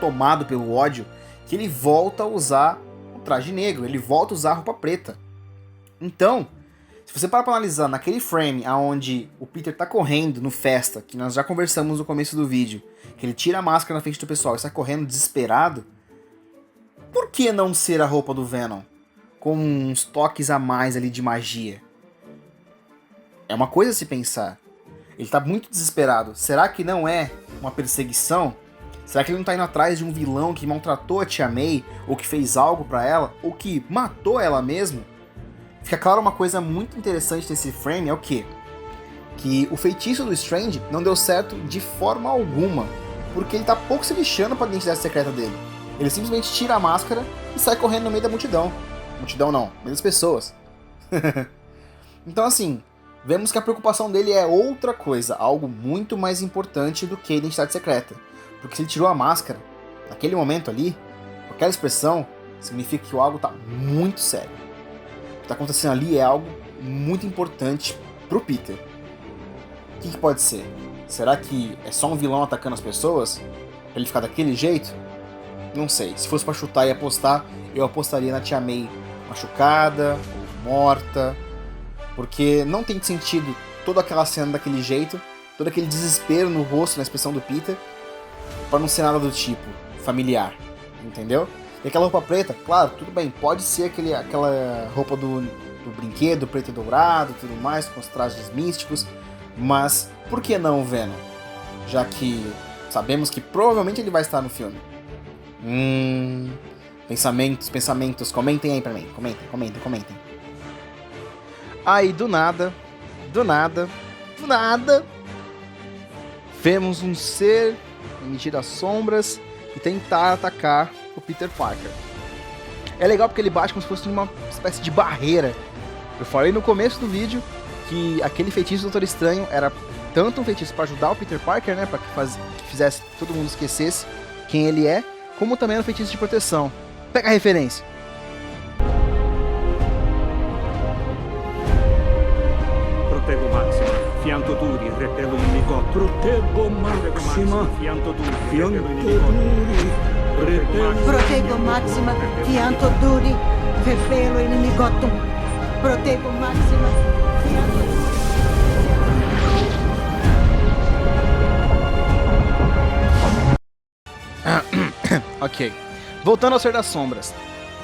tomado pelo ódio, que ele volta a usar o traje negro, ele volta a usar a roupa preta. Então, se você parar pra analisar naquele frame onde o Peter tá correndo no Festa, que nós já conversamos no começo do vídeo, que ele tira a máscara na frente do pessoal e sai correndo desesperado, por que não ser a roupa do Venom? Com uns toques a mais ali de magia. É uma coisa a se pensar. Ele tá muito desesperado. Será que não é uma perseguição? Será que ele não tá indo atrás de um vilão que maltratou a Tia May, ou que fez algo pra ela, ou que matou ela mesmo? Fica claro uma coisa muito interessante desse frame, é o quê? Que o feitiço do Strange não deu certo de forma alguma, porque ele tá pouco se lixando pra identidade secreta dele. Ele simplesmente tira a máscara e sai correndo no meio da multidão. Multidão não, meio das pessoas. Então assim, vemos que a preocupação dele é outra coisa, algo muito mais importante do que a identidade secreta. Porque se ele tirou a máscara, naquele momento ali, com aquela expressão, significa que algo tá muito sério. O que tá acontecendo ali é algo muito importante pro Peter. O que pode ser? Será que é só um vilão atacando as pessoas? Pra ele ficar daquele jeito? Não sei. Se fosse pra chutar e apostar, eu apostaria na Tia May machucada, ou morta, porque não tem sentido toda aquela cena daquele jeito, todo aquele desespero no rosto, na expressão do Peter, pra não ser nada do tipo familiar, entendeu? E aquela roupa preta, claro, tudo bem, pode ser aquela roupa do brinquedo, preto e dourado, tudo mais, com os trajes místicos, mas por que não o Venom? Já que sabemos que provavelmente ele vai estar no filme. Pensamentos, comentem aí pra mim, comentem. Aí do nada, vemos um ser emitir as sombras e tentar atacar o Peter Parker. É legal porque ele bate como se fosse uma espécie de barreira. Eu falei no começo do vídeo que aquele feitiço do Doutor Estranho era tanto um feitiço para ajudar o Peter Parker, né, para que fizesse todo mundo esquecesse quem ele é, como também era um feitiço de proteção. Pega a referência. Protego Maxima, fianto duri, repelo inimico. Protego Maxima, fianto duri, repelo inimico. Protego Maxima, fianto duri, repelo inimigotum. Protego Maxima, fianto... Ok. Voltando ao Ser das Sombras.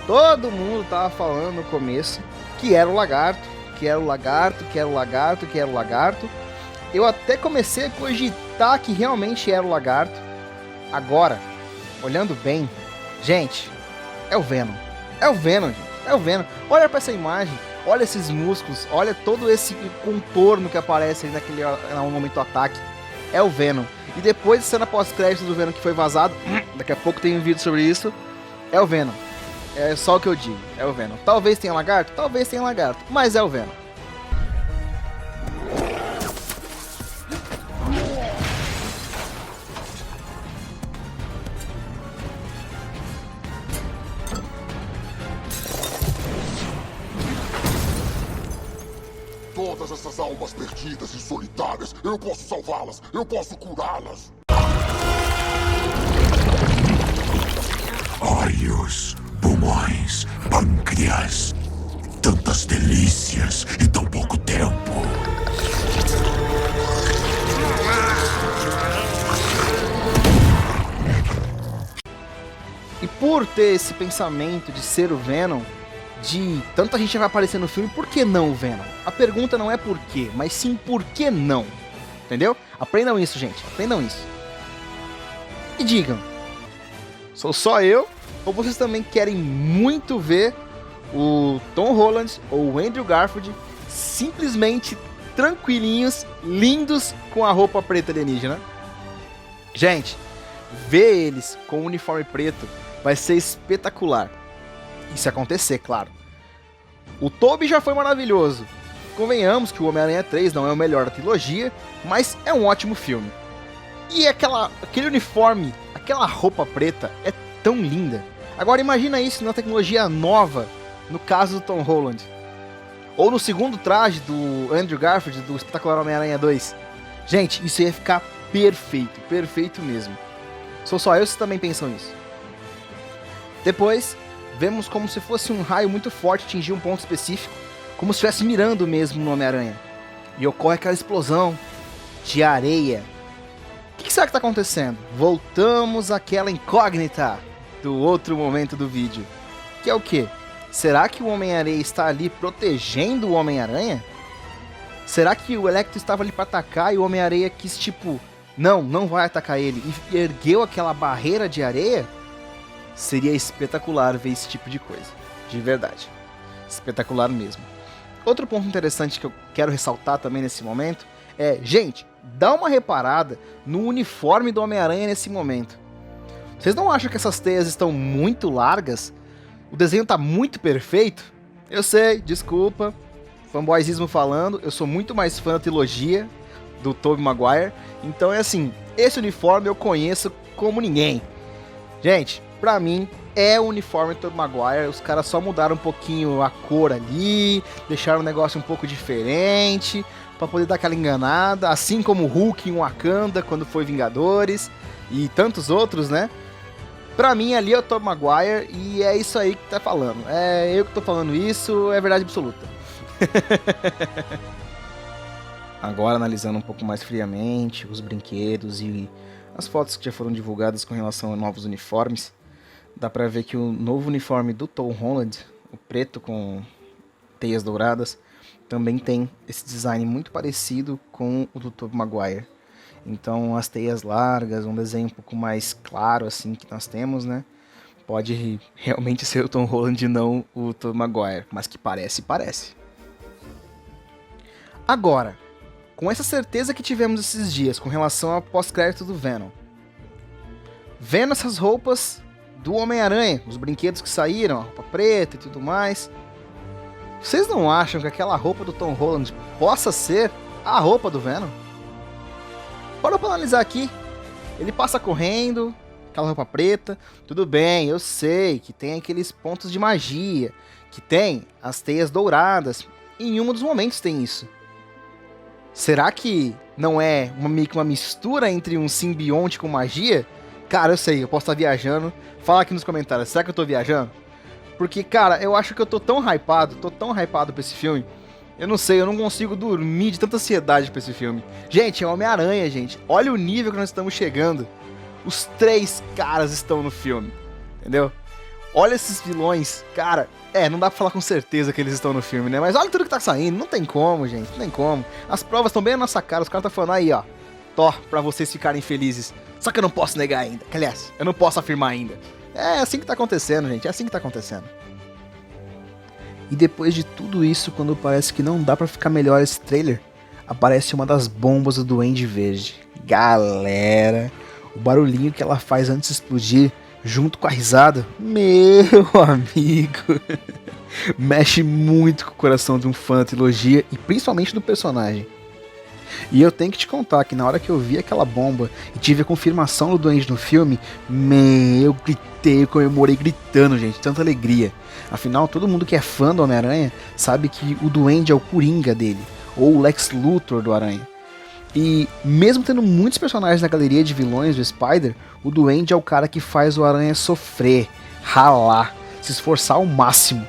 Todo mundo tava falando no começo que era o lagarto, que era o lagarto, que era o lagarto, que era o lagarto. Eu até comecei a cogitar que realmente era o lagarto. Agora, olhando bem, gente, é o Venom. É o Venom, gente. É o Venom. Olha pra essa imagem, olha esses músculos, olha todo esse contorno que aparece ali no momento do ataque. é o Venom. E depois da cena pós-crédito do Venom que foi vazado, daqui a pouco tem um vídeo sobre isso, é o Venom. É só o que eu digo, é o Venom. Talvez tenha lagarto, mas é o Venom. Todas essas almas perdidas e solitárias, eu posso salvá-las, eu posso curá-las. Olhos, pulmões, pâncreas, tantas delícias em tão pouco tempo. E por ter esse pensamento de ser o Venom, de tanta gente vai aparecer no filme, por que não o Venom? A pergunta não é por quê, mas sim por que não. Entendeu? Aprendam isso, gente. Aprendam isso. E digam, sou só eu? Ou vocês também querem muito ver o Tom Holland ou o Andrew Garfield simplesmente tranquilinhos, lindos com a roupa preta alienígena? Gente, ver eles com o uniforme preto vai ser espetacular. E se acontecer, claro. O Tobey já foi maravilhoso. Convenhamos que o Homem-Aranha 3 não é o melhor da trilogia, mas é um ótimo filme. E aquele uniforme, aquela roupa preta é tão linda. Agora imagina isso na tecnologia nova, no caso do Tom Holland. Ou no segundo traje do Andrew Garfield, do Espetacular Homem-Aranha 2. Gente, isso ia ficar perfeito, perfeito mesmo. Sou só eu, vocês também pensam nisso. Depois, vemos como se fosse um raio muito forte atingir um ponto específico, como se estivesse mirando mesmo no Homem-Aranha. E ocorre aquela explosão de areia. O que será que está acontecendo? Voltamos àquela incógnita do outro momento do vídeo. Que é o quê? Será que o Homem-Aranha está ali protegendo o Homem-Aranha? Será que o Electro estava ali para atacar e o Homem-Aranha quis tipo, não vai atacar ele, e ergueu aquela barreira de areia? Seria espetacular ver esse tipo de coisa, de verdade. Espetacular mesmo. Outro ponto interessante que eu quero ressaltar também nesse momento é, gente, dá uma reparada no uniforme do Homem-Aranha nesse momento. Vocês não acham que essas teias estão muito largas? O desenho tá muito perfeito? Eu sei, desculpa, fanboyzismo falando, eu sou muito mais fã da trilogia do Tobey Maguire, então é assim, esse uniforme eu conheço como ninguém. Gente, pra mim, é o uniforme do Tobey Maguire. Os caras só mudaram um pouquinho a cor ali, deixaram o negócio um pouco diferente, pra poder dar aquela enganada, assim como o Hulk em Wakanda, quando foi Vingadores, e tantos outros, né? Pra mim, ali é o Tobey Maguire, e é isso aí que tá falando. É eu que tô falando isso, é verdade absoluta. Agora, analisando um pouco mais friamente os brinquedos e as fotos que já foram divulgadas com relação a novos uniformes, dá pra ver que o novo uniforme do Tom Holland, o preto com teias douradas, também tem esse design muito parecido com o do Tobey Maguire. Então as teias largas, um desenho um pouco mais claro assim que nós temos, né? Pode realmente ser o Tom Holland e não o Tobey Maguire, mas que parece. Agora, com essa certeza que tivemos esses dias com relação ao pós-crédito do Venom, vendo essas roupas do Homem-Aranha, os brinquedos que saíram, a roupa preta e tudo mais, vocês não acham que aquela roupa do Tom Holland possa ser a roupa do Venom? Bora pra analisar aqui. Ele passa correndo, aquela roupa preta, tudo bem, eu sei que tem aqueles pontos de magia, que tem as teias douradas, e em um dos momentos tem isso. Será que não é meio que uma mistura entre um simbionte com magia? Cara, eu sei, eu posso estar viajando. Fala aqui nos comentários, será que eu tô viajando? Porque, cara, eu acho que eu tô tão hypado pra esse filme. Eu não sei, eu não consigo dormir de tanta ansiedade pra esse filme. Gente, é Homem-Aranha, gente. Olha o nível que nós estamos chegando. Os 3 caras estão no filme, entendeu? Olha esses vilões, cara. Não dá pra falar com certeza que eles estão no filme, né? Mas olha tudo que tá saindo, não tem como, gente, não tem como. As provas estão bem na nossa cara, os caras tá falando aí, ó. Pra vocês ficarem felizes. Só que eu não posso negar ainda. Aliás, eu não posso afirmar ainda. É assim que tá acontecendo, gente, é assim que tá acontecendo. E depois de tudo isso, quando parece que não dá pra ficar melhor esse trailer, aparece uma das bombas do Duende Verde, galera, o barulhinho que ela faz antes de explodir, junto com a risada, meu amigo, mexe muito com o coração de um fã da trilogia e principalmente do personagem. E eu tenho que te contar que na hora que eu vi aquela bomba e tive a confirmação do Duende no filme, eu gritei, eu comemorei gritando, gente, tanta alegria. Afinal, todo mundo que é fã do Homem-Aranha sabe que o Duende é o Coringa dele, ou o Lex Luthor do Aranha. E mesmo tendo muitos personagens na galeria de vilões do Spider, o Duende é o cara que faz o Aranha sofrer, ralar, se esforçar ao máximo.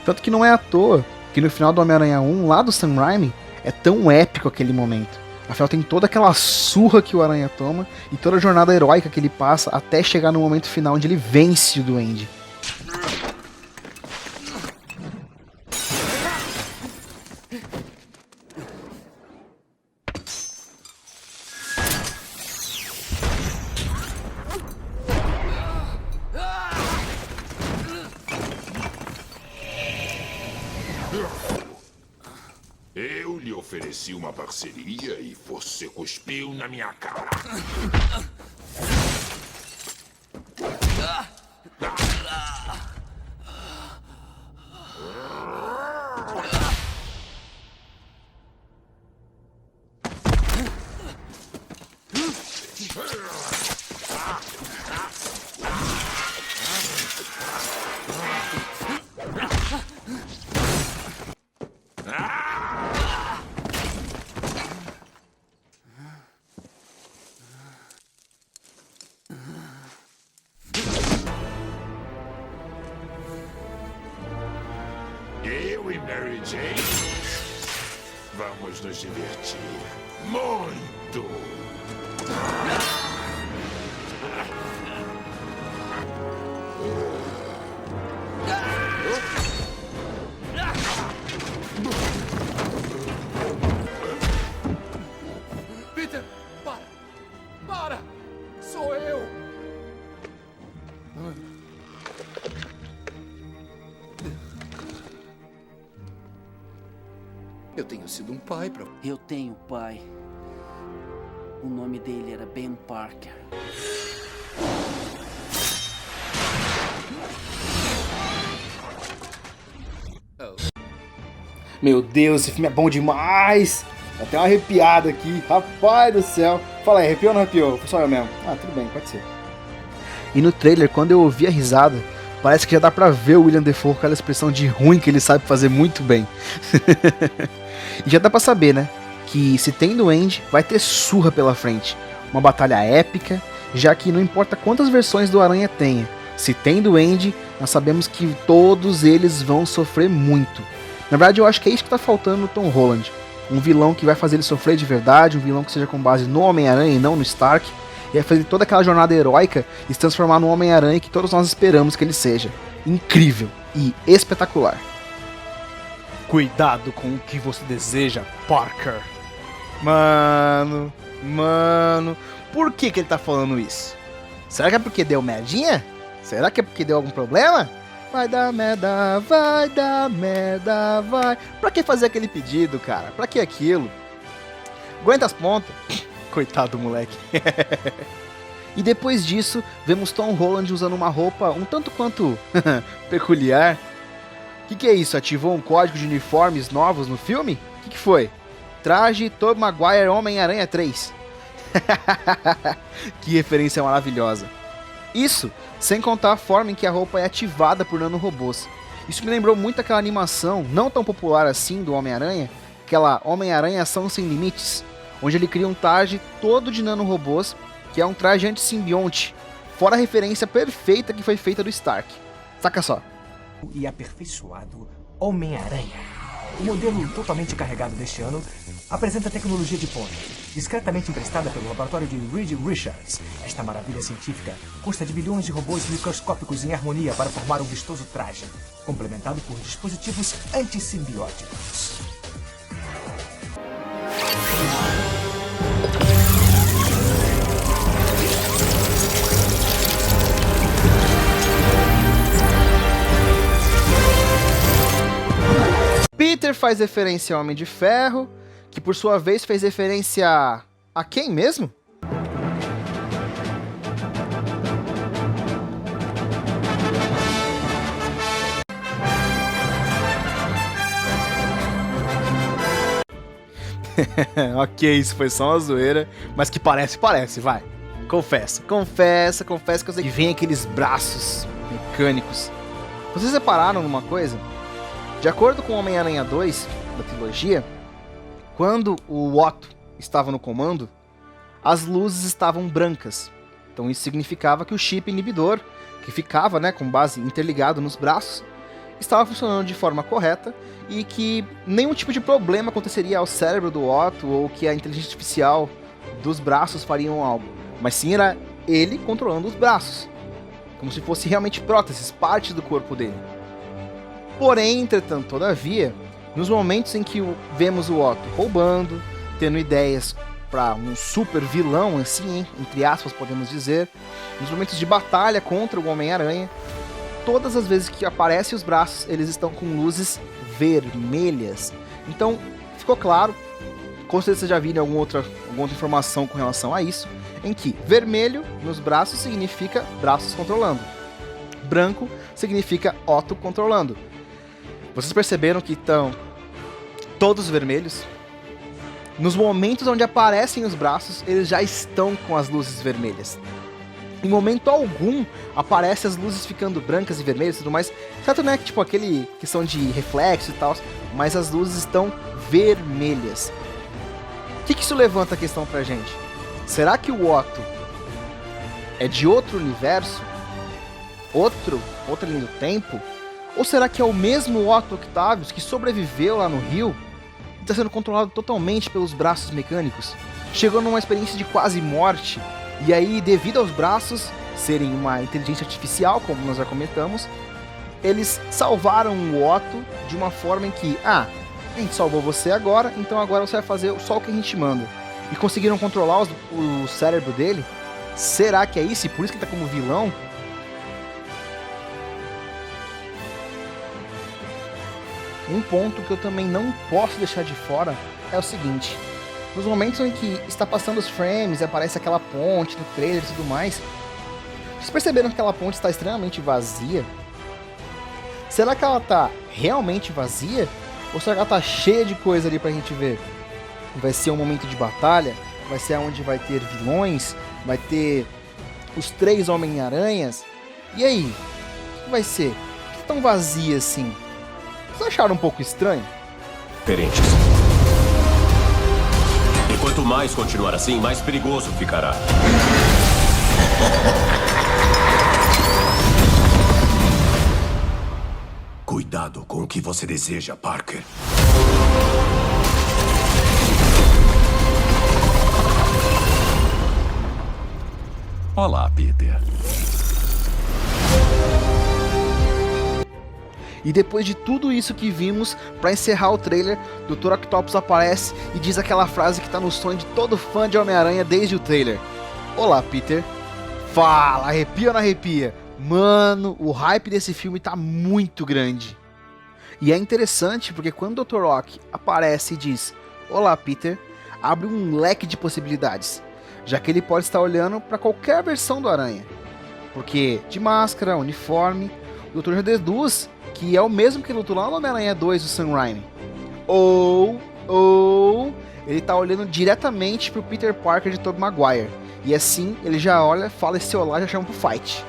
Tanto que não é à toa que no final do Homem-Aranha 1, lá do Sam Raimi, é tão épico aquele momento. Afinal, tem toda aquela surra que o Aranha toma e toda a jornada heróica que ele passa até chegar no momento final onde ele vence o Duende. Eu lhe ofereci uma parceria e você cuspiu na minha cara. Eu e Mary Jane vamos nos divertir muito. Peter, para! Sou eu! Eu tenho sido um pai pra... Eu tenho pai. O nome dele era Ben Parker. Meu Deus, esse filme é bom demais! Dá até uma arrepiada aqui, rapaz do céu. Fala aí, arrepiou ou não arrepiou? Foi só eu mesmo. Ah, tudo bem, pode ser. E no trailer, quando eu ouvi a risada, parece que já dá pra ver o William Dafoe com aquela expressão de ruim que ele sabe fazer muito bem. E já dá pra saber, né? Que se tem Duende, vai ter surra pela frente. Uma batalha épica, já que não importa quantas versões do Aranha tenha. Se tem Duende, nós sabemos que todos eles vão sofrer muito. Na verdade, eu acho que é isso que tá faltando no Tom Holland. Um vilão que vai fazer ele sofrer de verdade, um vilão que seja com base no Homem-Aranha e não no Stark. E vai fazer toda aquela jornada heróica e se transformar no Homem-Aranha que todos nós esperamos que ele seja. Incrível e espetacular. Cuidado com o que você deseja, Parker. Mano, por que ele tá falando isso? Será que é porque deu merdinha? Será que é porque deu algum problema? Vai dar merda, vai dar merda, vai. Pra que fazer aquele pedido, cara? Pra que aquilo? Aguenta as pontas. Coitado do moleque. E depois disso, vemos Tom Holland usando uma roupa um tanto quanto peculiar. O que é isso? Ativou um código de uniformes novos no filme? O que foi? Traje Tobey Maguire Homem-Aranha 3. Que referência maravilhosa. Isso, sem contar a forma em que a roupa é ativada por nanorobôs. Isso me lembrou muito aquela animação, não tão popular assim, do Homem-Aranha, aquela Homem-Aranha Ação Sem Limites, onde ele cria um traje todo de nanorobôs, que é um traje anti-simbionte, fora a referência perfeita que foi feita do Stark. Saca só. E aperfeiçoado Homem-Aranha. O modelo totalmente carregado deste ano apresenta tecnologia de ponta, discretamente emprestada pelo laboratório de Reed Richards. Esta maravilha científica consta de bilhões de robôs microscópicos em harmonia para formar um vistoso traje, complementado por dispositivos antissimbióticos. Peter faz referência ao Homem de Ferro, que por sua vez fez referência a quem mesmo? Ok, isso foi só uma zoeira, mas que parece, vai. Confessa que eu sei que vem aqueles braços mecânicos. Vocês repararam numa coisa? De acordo com Homem-Aranha 2, da trilogia, quando o Otto estava no comando, as luzes estavam brancas. Então isso significava que o chip inibidor, que ficava, né, com base interligado nos braços, estava funcionando de forma correta e que nenhum tipo de problema aconteceria ao cérebro do Otto ou que a inteligência artificial dos braços fariam algo. Mas sim era ele controlando os braços, como se fosse realmente próteses, parte do corpo dele. Porém, entretanto, todavia, nos momentos em que vemos o Otto roubando, tendo ideias para um super vilão, assim, entre aspas podemos dizer, nos momentos de batalha contra o Homem-Aranha, todas as vezes que aparecem os braços, eles estão com luzes vermelhas. Então, ficou claro, com certeza vocês já viram alguma outra informação com relação a isso, em que vermelho nos braços significa braços controlando, branco significa Otto controlando. Vocês perceberam que estão todos vermelhos? Nos momentos onde aparecem os braços, eles já estão com as luzes vermelhas. Em momento algum, aparecem as luzes ficando brancas e vermelhas e tudo mais. Certo, né? Tipo, aquele questão de reflexo e tal, mas as luzes estão vermelhas. O que isso levanta a questão pra gente? Será que o Otto é de outro universo? Outra linha do tempo? Ou será que é o mesmo Otto Octavius que sobreviveu lá no Rio e está sendo controlado totalmente pelos braços mecânicos? Chegou numa experiência de quase morte, e aí, devido aos braços serem uma inteligência artificial, como nós já comentamos, eles salvaram o Otto de uma forma em que, a gente salvou você agora, então agora você vai fazer só o que a gente manda. E conseguiram controlar o cérebro dele? Será que é isso? E por isso que ele tá como vilão? Um ponto que eu também não posso deixar de fora é o seguinte: nos momentos em que está passando os frames e aparece aquela ponte do trailer e tudo mais, vocês perceberam que aquela ponte está extremamente vazia? Será que ela está realmente vazia? Ou será que ela está cheia de coisa ali pra gente ver? Vai ser um momento de batalha? Vai ser onde vai ter vilões? Vai ter os 3 Homem-Aranhas? E aí? O que vai ser? Por que tão vazia assim? Vocês acharam um pouco estranho? Diferentes. E quanto mais continuar assim, mais perigoso ficará. Cuidado com o que você deseja, Parker. Olá, Peter. E depois de tudo isso que vimos, pra encerrar o trailer, Dr. Octopus aparece e diz aquela frase que tá no sonho de todo fã de Homem-Aranha desde o trailer. Olá, Peter. Fala, arrepia ou não arrepia? Mano, o hype desse filme tá muito grande. E é interessante porque quando o Dr. Ock aparece e diz olá, Peter, abre um leque de possibilidades, já que ele pode estar olhando para qualquer versão do Aranha. Porque de máscara, uniforme, o Dr. já deduz que é o mesmo que lutou lá no Homem-Aranha 2 do Sam Raimi. Ou ele tá olhando diretamente pro Peter Parker de Tobey Maguire. E assim ele já olha, fala esse olá e já chama pro fight.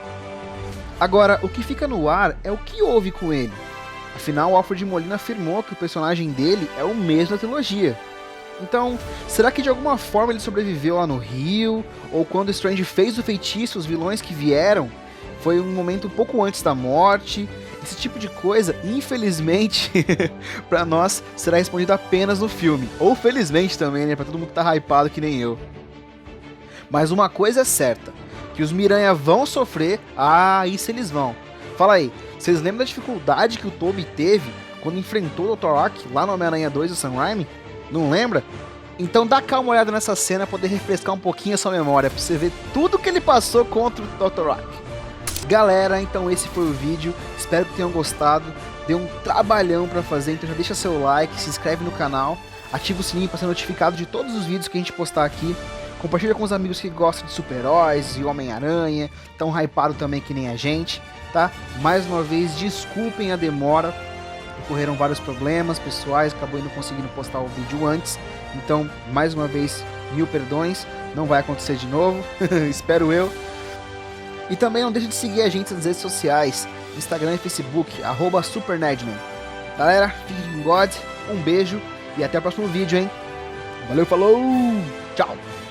Agora, o que fica no ar é o que houve com ele. Afinal, o Alfred Molina afirmou que o personagem dele é o mesmo da trilogia. Então, será que de alguma forma ele sobreviveu lá no Rio? Ou quando o Strange fez o feitiço, os vilões que vieram foi um momento um pouco antes da morte? Esse tipo de coisa, infelizmente, pra nós, será respondido apenas no filme. Ou felizmente também, né? Pra todo mundo que tá hypado que nem eu. Mas uma coisa é certa, que os Miranha vão sofrer. Ah, isso eles vão. Fala aí, vocês lembram da dificuldade que o Tobey teve quando enfrentou o Dr. Ock lá no Homem-Aranha 2 do Sam Raimi? Não lembra? Então dá cá uma olhada nessa cena pra poder refrescar um pouquinho a sua memória, pra você ver tudo que ele passou contra o Dr. Ock. Galera, então esse foi o vídeo, espero que tenham gostado, deu um trabalhão pra fazer, então já deixa seu like, se inscreve no canal, ativa o sininho pra ser notificado de todos os vídeos que a gente postar aqui, compartilha com os amigos que gostam de super-heróis e Homem-Aranha, tão hypado também que nem a gente, tá? Mais uma vez, desculpem a demora, ocorreram vários problemas pessoais, acabou não conseguindo postar o vídeo antes. Então, mais uma vez, 1000 perdões, não vai acontecer de novo, espero eu. E também não deixe de seguir a gente nas redes sociais, Instagram e Facebook, @SuperNerdman. Galera, fiquem com God, um beijo e até o próximo vídeo, hein? Valeu, falou, tchau!